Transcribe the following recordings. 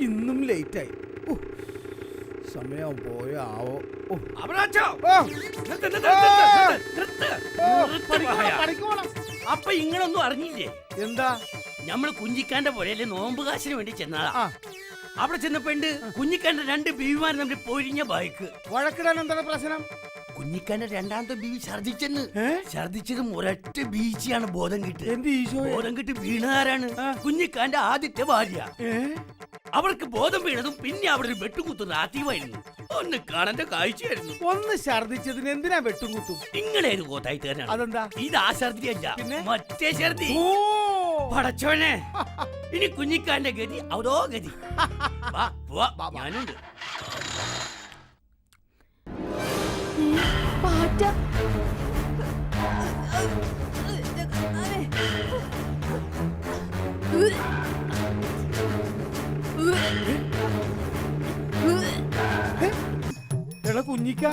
ഇന്നും ലേറ്റായി. സമയം പോയാവോ? അപ്പൊ ഇങ്ങളൊന്നും അറിഞ്ഞില്ലേ? എന്താ? ഞമ്മള് കുഞ്ഞിക്കാന്റെ പുരയില് നോമ്പ് കാശിന് വേണ്ടി ചെന്നാളാ. അവിടെ ചെന്നപ്പോ കുഞ്ഞിക്കാന്റെ 2 ബീവിമാർ തമ്മിൽ പൊരിഞ്ഞ ബൈക്ക്. വഴക്കിടാൻ എന്താണ് പ്രശ്നം? കുഞ്ഞിക്കാന്റെ 2ാമത്തെ ബീവി ഛർദിച്ചെന്ന്. ഛർദിച്ചതും ഒരൊറ്റ ബീച്ചിയാണ് ബോധം കിട്ടി. ബോധം കിട്ടി വീണാരാണ് കുഞ്ഞിക്കാന്റെ ആദ്യത്തെ ഭാര്യ. അവൾക്ക് ബോധം വീണതും പിന്നെ അവിടെ ഒരു വെട്ടുകുത്തുന്ന ആദ്യമായിരുന്നു. ഒന്ന് കാണാൻ കാഴ്ചയായിരുന്നു. ഒന്ന് ഛർദിച്ചതിന് എന്തിനാ വെട്ടുകുത്തും? നിങ്ങളേത് കോത്തായി തരാണ്? അതെന്താ? ഇത് ആ ഛർദി അല്ല, മറ്റേ ഛർദി. പടച്ചോനെ, ഇനി കുഞ്ഞിക്കാന്റെ ഗതി അവതോ ഗതി. ഞാനുണ്ട്. എടാ കുഞ്ഞിക്ക,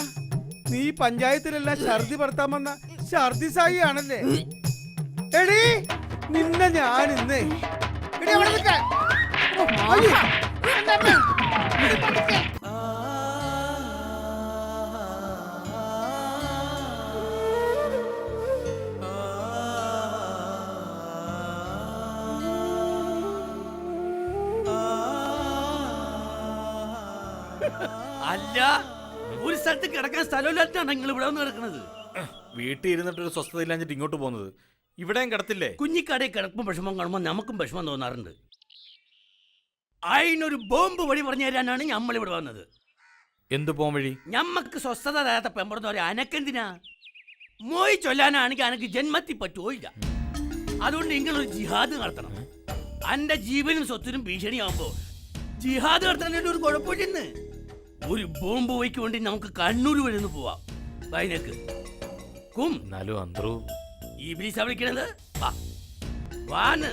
നീ പഞ്ചായത്തിലെല്ലാം ഛർദി പടുത്താൻ വന്ന ഛർദി സായി ആണല്ലേ? എടീ നിന്നെ ഞാൻ ഇന്ന് അല്ല, ഒരു സ്ഥലത്ത് കിടക്കാൻ സ്ഥലമില്ലാട്ടാണ് നിങ്ങൾ ഇവിടെ വന്ന് കിടക്കുന്നത്. വീട്ടിൽ ഇരുന്നിട്ട് ഒരു സ്വസ്ഥത ഇല്ലാഞ്ഞിട്ട് ഇങ്ങോട്ട് പോകുന്നത്. ഇവിടെയും കിടത്തില്ലേ? കുഞ്ഞിക്കാടയിൽ കിടക്കുമ്പോൾ വിഷമം കാണുമ്പോൾ നമുക്കും വിഷമം തോന്നാറുണ്ട്. അതിനൊരു ബോംബ് വഴി പറഞ്ഞു തരാനാണ് നമ്മളിവിടെ വന്നത്. എന്ത് പോം വഴി? ഞമ്മക്ക് സ്വസ്ഥത തരാത്ത പെമ്പറന്ന് പറയാം. അനക്കെന്തിനാ? മോയി ചൊല്ലാനാണെങ്കിൽ അനക്ക് ജന്മത്തിൽ പറ്റുമോയില്ല. അതുകൊണ്ട് നിങ്ങളൊരു ജിഹാദ് നടത്തണം. എന്റെ ജീവനും സ്വത്തിനും ഭീഷണിയാവുമ്പോ ജിഹാദ് നടത്താൻ ഒരു കുഴപ്പമില്ലെന്ന്. ഒരു ബോംബ് വയ്ക്ക് വേണ്ടി നമുക്ക് കണ്ണൂർ വരെ ഒന്ന് പോവാം. വൈനക്ക് വിളിക്കണത് വാന്ന്.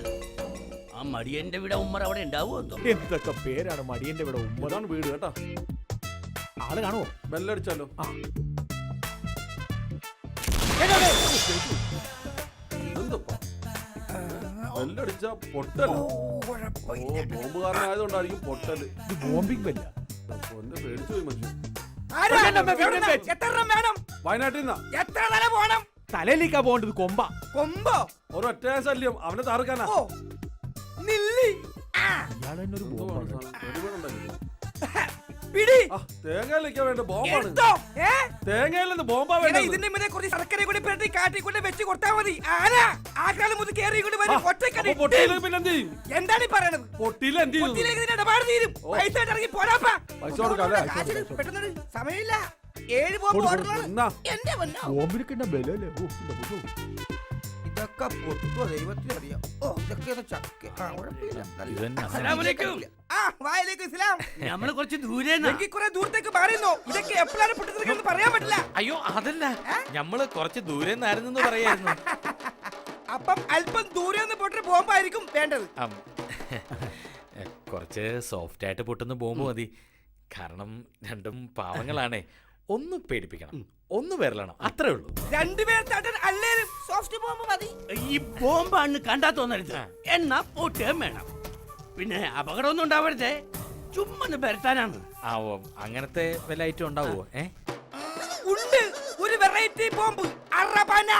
ആ മടിയന്റെ വീട് ഉമ്മർ അവിടെ ഉണ്ടാവുമോ? എന്തൊക്കെ പേരാണ് മടിയന്റെ വീട് ഉമ്മറാണ് വീട് കേട്ടോ. ആള് കാണുവോ? ബെല്ലടിച്ചാലോ? ബെല്ലടിച്ചാ പൊട്ടൽ. ബോംബുകാരനായതുകൊണ്ടായിരിക്കും പൊട്ടല്. ഇത് ബോംബിംഗ് ബെല്ല. പേടിച്ചു പോയി മനുഷ്യൻ. വയനാട്ടിൽ തലയിലേക്കാ പോകേണ്ടത്. കൊമ്പോ ഒരൊറ്റ ശല്യം അവനെ താർക്കാനാ. തേങ്ങയിലേക്കാ വേണ്ട ബോംബാണ്. തേങ്ങയിലെന്ന് ബോംബാ വേണ്ട. ഇതിന്റെ മുന്നേ കുറച്ച് ശർക്കര കൂടി പെരട്ടി കാട്ടിക്കൊണ്ട് വെച്ച് കൊടുത്താൽ മതി. പിന്നെന്ത് ചെയ്യും? എന്താണ് ഈ പറയണത്? പൊട്ടിയില് എന്ത് ചെയ്യും? ഇടപാട് തീരും. പൈസ ഇറങ്ങി പോരാപ്പാ. പെട്ടെന്ന് സമയമില്ല. 7 ബോംബ് എന്റെ ഇതൊക്കെ പൊട്ടുവോ ദൈവത്തിന് അറിയാം. നമ്മള് കുറച്ച് ദൂരെ ദൂരത്തേക്ക് മാറിയെന്നോ? ഇതൊക്കെ എപ്പോഴാണ് പൊട്ടുന്നത് പറയാൻ പറ്റില്ല. അയ്യോ അതല്ല, ഞമ്മള് കുറച്ച് ദൂരെ നിന്നായിരുന്നു പറയായിരുന്നു. അപ്പം അല്പം ദൂരെ നിന്ന് പൊട്ടൊരു ബോംബായിരിക്കും വേണ്ടത്. കുറച്ച് സോഫ്റ്റ് ആയിട്ട് പൊട്ടുന്ന ബോംബ് മതി. കാരണം രണ്ടും പാവങ്ങളാണേ. ഒന്ന് പേടിപ്പിക്കണം, ഒന്ന് വിരലണം, അത്രേ ഉള്ളൂ. സോഫ്റ്റ് ബോംബ് മതി. ഈ ബോംബാണ് കണ്ടാ തോന്നരുത്. എന്നാ പൊട്ടുകയും വേണം. പിന്നെ അപകടമൊന്നും ഉണ്ടാവരുതേ. ചുമ്മാ പെരട്ടാനാണ്. അങ്ങനത്തെ വല്ല ഐറ്റം ഉണ്ടാവുമോ? ഉണ്ട് ഒരു വെറൈറ്റി ബോംബ്. അറബന.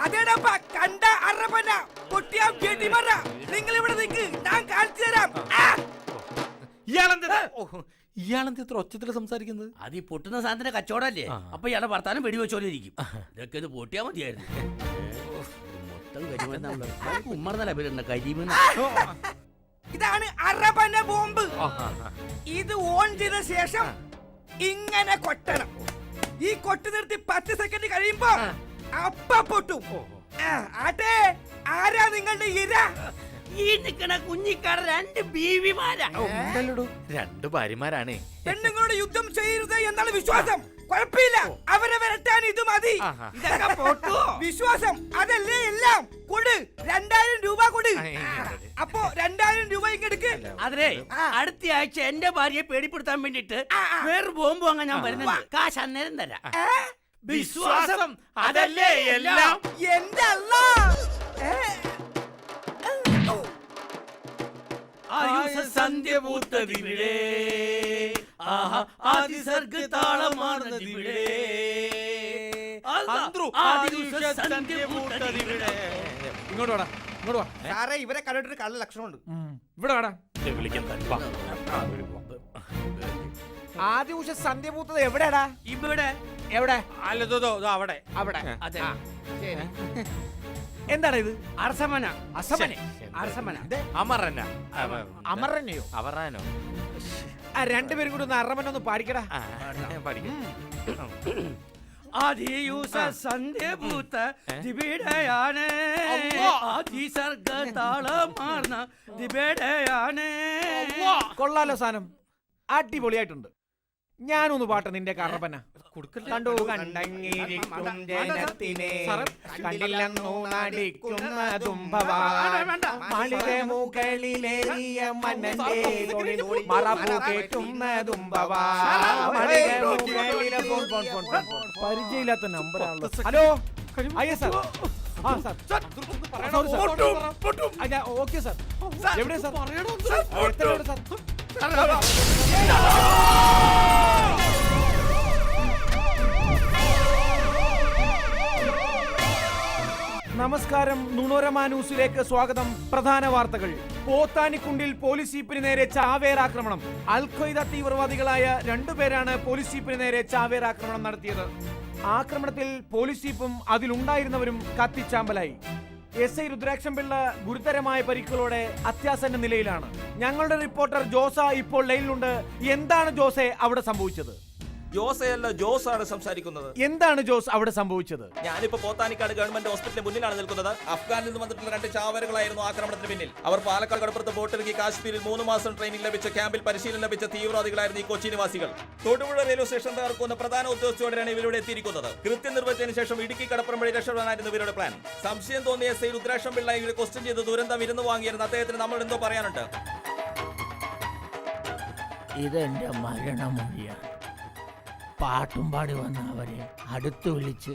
അതേടാ കണ്ട അറബന. പൊട്ടിയാ വെടിമറ. നിങ്ങൾ ഇവിടെ നിൽക്ക്, ഞാൻ കാണിച്ചു തരാം. ഇയാളെന്താ ഇത്ര ഒച്ചത്തിൽ സംസാരിക്കുന്നത്? അത് ഈ പൊട്ടുന്ന സാധനത്തിന്റെ കച്ചവടല്ലേ. അപ്പൊ ഇയാളെ ഭർത്താനം വെടിവെച്ചോലിരിക്കും. ഇതൊക്കെ ഇത് പൊട്ടിയാ മതിയായിരുന്നു. മൊത്തം കരിമരുന്ന് ഉമ്മർന്നല്ല പേരുണ്ട കരിമരുന്ന്. ഇതാണ് അറബന ബോംബ്. ഇത് ഓൺ ചെയ്ത ശേഷം ഇങ്ങനെ കൊട്ടണം. ഈ കൊട്ടി നിർത്തി 10 സെക്കൻഡ് കഴിയുമ്പോ അപ്പ പൊട്ടും. ആട്ടെ, ആരാ നിങ്ങളുടെ ഇര? ഈ നിക്കണ കുഞ്ഞിക്കാട് 2 ബീവിമാരാ. 2 ഭാര്യമാരാണേ. പെണ്ണുങ്ങളോട് യുദ്ധം ചെയ്യരുത് എന്നാണ് വിശ്വാസം. കുഴപ്പമില്ല, അവരെ വരട്ടാൻ ഇത് മതി. ഇതൊക്കെ പൊട്ടുവോ? വിശ്വാസം അതല്ലേ എല്ലാം. കൊടു 2000 രൂപ കൊടു. അപ്പോ 2000 രൂപ ഇങ്ങെടുക്ക്. അതെ, അടുത്ത ആഴ്ച എന്റെ ഭാര്യയെ പേടിപ്പെടുത്താൻ വേണ്ടിട്ട് വേറെ ബോംബ് വാങ്ങാൻ ഞാൻ വരുന്നുണ്ട്. കാശ് അന്നേരം തരാം. വിശ്വാസം അതല്ലേ എല്ലാം. എന്റെ അല്ലാ. ആയുഷ സന്ധ്യ പൂത്തതിവിടെ ആഹാ ആദിസർഗ താളമാർന്നതിവിടെ ആദിയുഷ സന്ധ്യ പൂത്തതിവിടെ. ഇങ്ങോട്ട് വാടാ, ഇങ്ങോട്ട് വാ. സാറേ ഇവരെ കണ്ടിട്ടൊരു കള്ള ലക്ഷണമുണ്ട്. ഇവിടെ വാടാ. വിളിക്കാൻ ആദ്യ ഉഷ സന്ധ്യ പൂത്തത് എവിടെയാടാ? ഇവിടെ എവിടെ? അല്ലതോ അവിടെ അവിടെ. അതെ. ആ, ശരി. എന്താണ് ഇത്? അർസമന അസമനെ? അർസമന അമറന്ന അമറന്നെയോ? അവറാനോ ആ രണ്ടുപേരും കൂടി ഒന്ന് അറമനൊന്ന് പാടിക്കടാ. പഠിക്കും ആദിയുഷ സന്ധ്യ പൂത്ത ദിവിടെയാണ് ആദിസർഗ താളമാർന്ന ദിവിടെയാണ്. കൊള്ളാലോ സാധനം, അടിപൊളിയായിട്ടുണ്ട്. ഞാനൊന്ന് പാട്ട് നിന്റെ കറപ്പന. കണ്ടു കണ്ടങ്ങിരിക്കും ജനത്തിനെ കണ്ടില്ലെന്നു നടിക്കുന്നതും മാളിക മുകളിലേറിയ മനന്റെ തൊഴിൽ മറപ്പു കേട്ടുന്നതും പരിചയമില്ലാത്ത നമ്പറാണല്ലോ. ഹലോ അയ്യ സാർ. ആ സാർ, ഓക്കെ സാർ. എവിടെയാ സാർ? എത്ര സാർ? നമസ്കാരം, നുണോരമ ന്യൂസിലേക്ക് സ്വാഗതം. പ്രധാന വാർത്തകൾ. പോത്താനിക്കുണ്ടിൽ പോലീസ് ജീപ്പിന് നേരെ ചാവേറാക്രമണം. അൽ-ഖ്വയ്ദ തീവ്രവാദികളായ രണ്ടുപേരാണ് പോലീസ് ജീപ്പിന് നേരെ ചാവേറാക്രമണം നടത്തിയത്. ആക്രമണത്തിൽ പോലീസ് ജീപ്പും അതിലുണ്ടായിരുന്നവരും കത്തിച്ചാമ്പലായി. എസ് ഐ രുദ്രാക്ഷംപിള്ള ഗുരുതരമായ പരിക്കുകളോടെ അത്യാസന്ന നിലയിലാണ്. ഞങ്ങളുടെ റിപ്പോർട്ടർ ജോസ ഇപ്പോൾ ലൈനിലുണ്ട്. എന്താണ് ജോസെ അവിടെ സംഭവിച്ചത്? ജോസയല്ല, ജോസാണ് സംസാരിക്കുന്നത്. എന്താണ് ജോസ് അവിടെ സംഭവിച്ചത്? ഞാനിപ്പോ പോത്താനിക്കാട് ഗവൺമെന്റ് ഹോസ്പിറ്റലിന് മുന്നിലാണ് നിൽക്കുന്നത്. അഫ്ഗാനിൽ നിന്ന് വന്നിട്ടുള്ള 2 ചാവറുകളായിരുന്നു ആക്രമണത്തിന് പിന്നിൽ. അവർ പാലക്കാട് കടപ്പുറത്ത് ബോട്ടിറങ്ങി കാശ്മീരിൽ 3 മാസം ട്രെയിനിങ് ലഭിച്ച ക്യാമ്പിൽ പരിശീലനം ലഭിച്ച തീവ്രവാദികളായിരുന്നു ഈ കൊച്ചി നിവാസികൾ. തൊടുപുഴ റെയിൽവേ സ്റ്റേഷൻ തകർക്കുന്ന പ്രധാന ഉദ്യോഗസ്ഥയോടെയാണ് ഇവരുടെ എത്തിയിരിക്കുന്നത്. കൃത്യം നിർവഹിച്ചതിന് ശേഷം ഇടുക്കി കടപ്പുറം വഴി രക്ഷപ്പെടാനായിരുന്നു ഇവരുടെ പ്ലാൻ. സംശയം തോന്നിയ എസ് ഐ രുദ്രാക്ഷംപിള്ള ഇവരെ ക്വസ്റ്റ്യൻ ചെയ്ത് ദുരന്തം ഇരുന്ന് വാങ്ങിയിരുന്ന അദ്ദേഹത്തിന് നമ്മൾ എന്തോ പറയാനുണ്ട്. ഇതെന്റെ മരണമൊഴിയാണ്. പാട്ടും പാടി വന്ന അവരെ അടുത്ത് വിളിച്ച്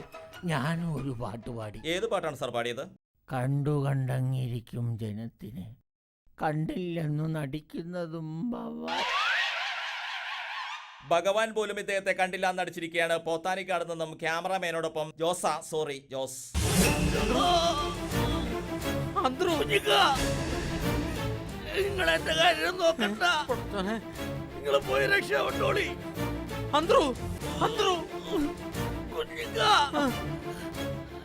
ഞാനും ഒരു പാട്ട് പാടി. ഏത് പാട്ടാണ് സാർ പാടിയത്? കണ്ടു കണ്ടങ്ങിരിക്കും ജനത്തിനെ കണ്ടില്ലെന്നു നടിക്കുന്നതും ഭഗവാൻ പോലും ഇദ്ദേഹത്തെ കണ്ടില്ല എന്നടിച്ചിരിക്കുകയാണ്. പോത്താനിക്കാട് നിന്നും ക്യാമറാമാനോടൊപ്പം ജോസ്. നിങ്ങൾ എന്റെ കാര്യം നോക്കണ്ട, നിങ്ങൾ പോയി രക്ഷപ്പെട്ടോളി.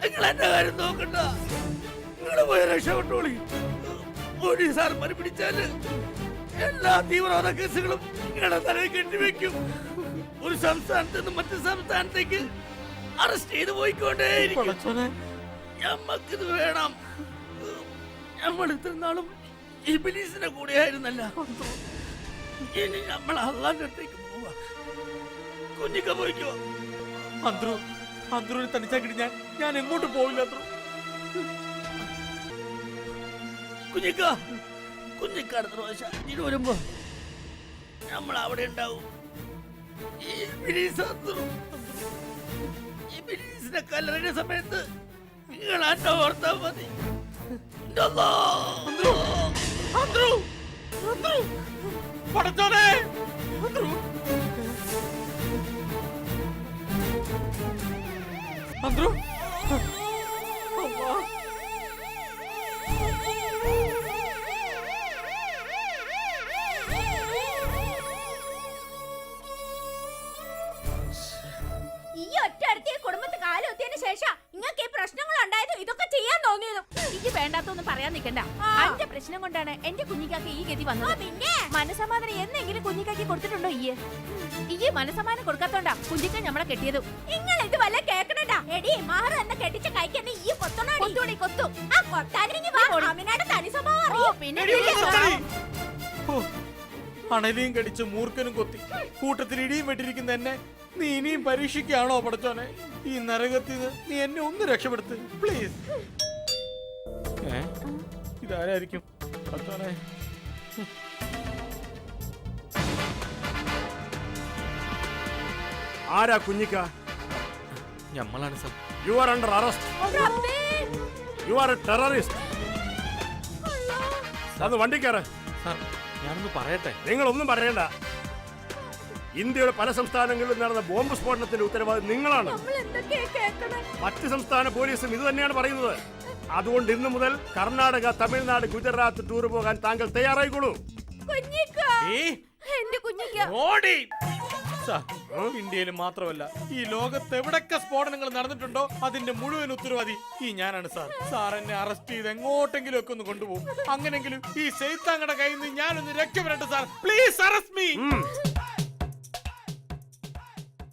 നിങ്ങൾ എന്റെ കാര്യം നോക്കണ്ട, നിങ്ങൾ പോയി രക്ഷപ്പെട്ടോളി. പോലീസുകാർ പിടിച്ചാല് എല്ലാ തീവ്രവാദ കേസുകളും നിങ്ങളുടെ തലയിൽ കെട്ടിവെക്കും. ഒരു സംസ്ഥാനത്ത് നിന്ന് മറ്റു സംസ്ഥാനത്തേക്ക് അറസ്റ്റ് ചെയ്ത് പോയിക്കൊണ്ടേയിരിക്കും. ഞമ്മക്കിത് വേണം. നമ്മൾ ഇത്ര നാളും ഇബ്ലീസിന്റെ കൂടെയായിരുന്നല്ല. ഇനി നമ്മൾ അള്ളാന്റെ അടുത്തേക്ക് പോവാ. കുഞ്ഞിക്ക പോയിക്കോ. അന്ത്രുവിനെ തനിച്ചാക്കിട്ട് ഞാൻ എങ്ങോട്ട് പോവില്ല. കുഞ്ഞിക്ക അടുത്ത പ്രാവശ്യം ഇനി വരുമ്പോ നമ്മൾ അവിടെ ഉണ്ടാവും. ഇബ്ലീസിനെ കല്ലറിന്റെ സമയത്ത് നിങ്ങൾ എന്നെ ഓർത്താ മതി. പടച്ചോനെ, അന്ത്രു ഈ ഒറ്റ കുടുംബത്ത് കാലൊത്തിയതിനു ശേഷം നിങ്ങൾക്ക് ഈ പ്രശ്നങ്ങൾ ഉണ്ടായത് ഇതൊക്കെ ചെയ്യാൻ തോന്നിയതും എനിക്ക് വേണ്ടാത്തൊന്നും പറയാൻ നിൽക്കണ്ട. എന്റെ പ്രശ്നം കൊണ്ടാണ് എന്റെ കുഞ്ഞിക്കാക്ക് ഈ ഗതി വന്നത്. പിന്നെ മനസമാധാനം എന്നെങ്കിലും കുഞ്ഞിക്കാക്കി കൊടുത്തിട്ടുണ്ടോ? ഈ മനസമാധാനം കൊടുക്കാത്തോണ്ടാ കുഞ്ഞിക്ക നമ്മളെ കെട്ടിയതും. നിങ്ങൾ ഇത് വല്ല കേക്കണടാ. എടി മാറ എന്ന കെട്ടിച്ച കൈക്കെന്നെ ഈ കൊത്തോണി കൊത്തും. ആ കൊട്ടാനിങ്ങി വാ. അമിനാടെ തനി സ്വഭാവം അറിയോ? പിന്നെ അണലിയും കടിച്ച് മൂർഖനും കൊത്തി കൂട്ടത്തിൽ ഇടിയും വെട്ടിരിക്കുന്ന എന്നെ നീ ഇനിയും പരീക്ഷിക്കുകയാണോ പടച്ചോനെ? ഈ നരകത്തിൽ നീ എന്നെ ഒന്ന് രക്ഷപ്പെടുത്ത് പ്ലീസ്. ഇതാരായിരിക്കും പടച്ചോനെ? ആരാ കുഞ്ഞിക്ക? ഞമ്മളാണ് sir. You are under arrest. You are a terrorist. അത് വണ്ടി കയറ. സാർ ഞാനൊന്ന് പറയട്ടെ. നിങ്ങളൊന്നും പറയണ്ട. ഇന്ത്യയുടെ പല സംസ്ഥാനങ്ങളിലും നടന്ന ബോംബ് സ്ഫോടനത്തിന്റെ ഉത്തരവാദി നിങ്ങളാണ്. നമ്മൾ എന്തൊക്കെയാ കേൾക്കണേ? മറ്റ് സംസ്ഥാന പോലീസും ഇത് തന്നെയാണ് പറയുന്നത്. അതുകൊണ്ട് ഇന്നു മുതൽ കർണാടക, തമിഴ്നാട്, ഗുജറാത്ത് ടൂർ പോകാൻ താങ്കൾ തയ്യാറായിക്കോളൂ. കുഞ്ഞിക്ക, എന്റെ കുഞ്ഞിക്ക. ഓടി! സാർ, ഇന്ത്യയിൽ മാത്രമല്ല ഈ ലോകത്ത് എവിടൊക്കെ സ്ഫോടനങ്ങൾ നടന്നിട്ടുണ്ടോ അതിന്റെ മുഴുവൻ ഉത്തരവാദി ഈ ഞാനാണ് സാർ. സാർ എന്നെ അറസ്റ്റ് ചെയ്ത് എങ്ങോട്ടെങ്കിലും ഒക്കെ ഒന്ന് കൊണ്ടുപോകും. അങ്ങനെങ്കിലും ഈ സൈത്താങ്ങളുടെ കയ്യിൽ നിന്ന് ഞാനൊന്ന് രക്ഷപ്പെടട്ടെ സാർ. Please arrest me.